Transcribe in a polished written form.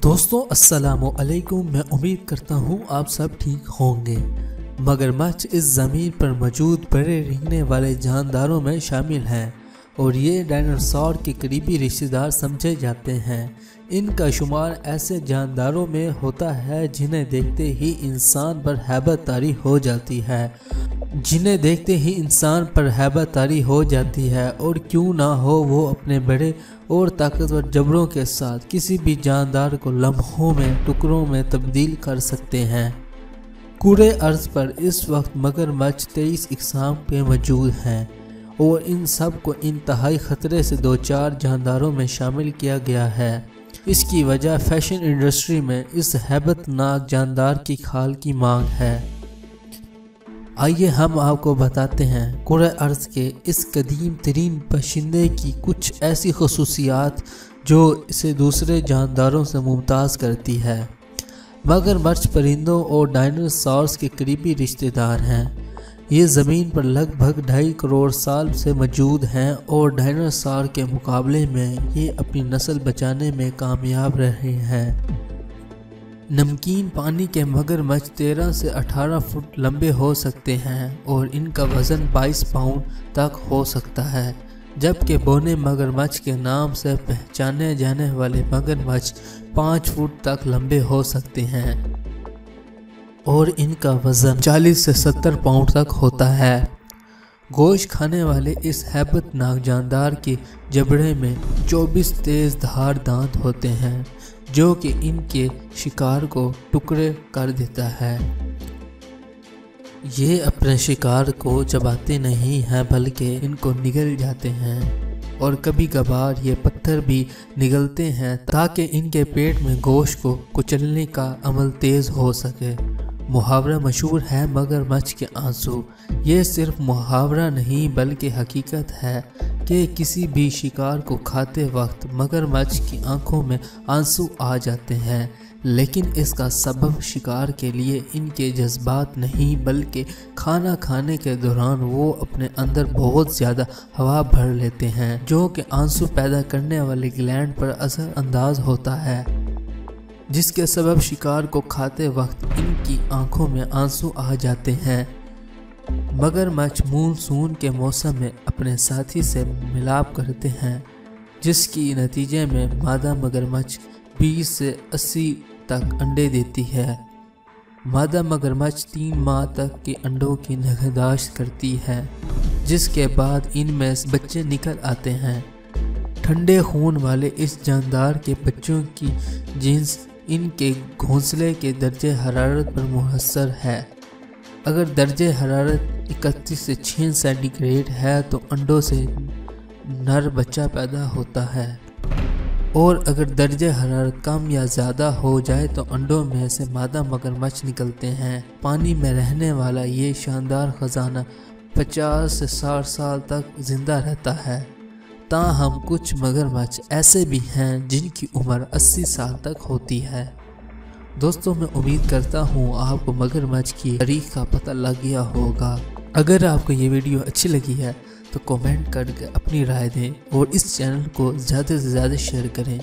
दोस्तों अस्सलाम वालेकुम। मैं उम्मीद करता हूँ आप सब ठीक होंगे। मगरमच्छ इस ज़मीन पर मौजूद बड़े रेंगने वाले जानदारों में शामिल हैं और ये डायनासोर के करीबी रिश्तेदार समझे जाते हैं। इनका शुमार ऐसे जानदारों में होता है जिन्हें देखते ही इंसान पर हैबत तारी हो जाती है और क्यों ना हो वो अपने बड़े और ताकतवर जबड़ों के साथ किसी भी जानदार को लम्हों में टुकड़ों में तब्दील कर सकते हैं। पूरे अर्ज पर इस वक्त मगरमच्छ 23 इकसाम पे मौजूद हैं और इन सब को इंतहाई ख़तरे से दो चार जानदारों में शामिल किया गया है। इसकी वजह फैशन इंडस्ट्री में इस हैबतनाक जानदार की खाल की मांग है। आइए हम आपको बताते हैं कुरे अर्ज के इस कदीम तरीन बशिंदे की कुछ ऐसी खसूसियात जो इसे दूसरे जानदारों से मुमताज़ करती है। मगरमच्छ परिंदों और डायनासोर्स के करीबी रिश्तेदार हैं। ये ज़मीन पर लगभग 2.5 करोड़ साल से मौजूद हैं और डायनासोर के मुकाबले में ये अपनी नस्ल बचाने में कामयाब रहे हैं। नमकीन पानी के मगरमच्छ 13 से 18 फुट लंबे हो सकते हैं और इनका वज़न 22 पाउंड तक हो सकता है, जबकि बोने मगरमच्छ के नाम से पहचाने जाने वाले मगरमच्छ 5 फुट तक लंबे हो सकते हैं और इनका वज़न 40 से 70 पाउंड तक होता है। गोश्त खाने वाले इस हैबतनाक जानदार के जबड़े में 24 तेज़ धार दांत होते हैं जो कि इनके शिकार को टुकड़े कर देता है। ये अपने शिकार को चबाते नहीं हैं बल्कि इनको निगल जाते हैं और कभी कभार ये पत्थर भी निगलते हैं ताकि इनके पेट में गोश्त को कुचलने का अमल तेज़ हो सके। मुहावरा मशहूर है मगरमच्छ के आंसू। ये सिर्फ मुहावरा नहीं बल्कि हकीकत है कि किसी भी शिकार को खाते वक्त मगरमच्छ की आंखों में आंसू आ जाते हैं, लेकिन इसका सबब शिकार के लिए इनके जज्बात नहीं बल्कि खाना खाने के दौरान वो अपने अंदर बहुत ज़्यादा हवा भर लेते हैं जो कि आंसू पैदा करने वाले ग्लैंड पर असर अंदाज होता है, जिसके सबब शिकार को खाते वक्त इनकी आंखों में आंसू आ जाते हैं। मगरमच्छ मानसून के मौसम में अपने साथी से मिलाप करते हैं, जिसकी नतीजे में मादा मगरमच्छ 20 से 80 तक अंडे देती है। मादा मगरमच्छ 3 माह तक के अंडों की निगहदाश्त करती है, जिसके बाद इनमें बच्चे निकल आते हैं। ठंडे खून वाले इस जानदार के बच्चों की जिन्स इनके घोंसले के दर्जे हरारत पर मुनहसर है। अगर दर्जे हरारत 31 से 6 सेंटीग्रेड है तो अंडों से नर बच्चा पैदा होता है और अगर दर्जे हरारत कम या ज़्यादा हो जाए तो अंडों में से मादा मगरमच्छ निकलते हैं। पानी में रहने वाला ये शानदार ख़जाना 50 से 60 साल तक ज़िंदा रहता है। ताहम कुछ मगरमच्छ ऐसे भी हैं जिनकी उम्र 80 साल तक होती है। दोस्तों मैं उम्मीद करता हूँ आपको मगरमच्छ की तारीख का पता लग गया होगा। अगर आपको ये वीडियो अच्छी लगी है तो कमेंट करके अपनी राय दें और इस चैनल को ज़्यादा से ज़्यादा शेयर करें।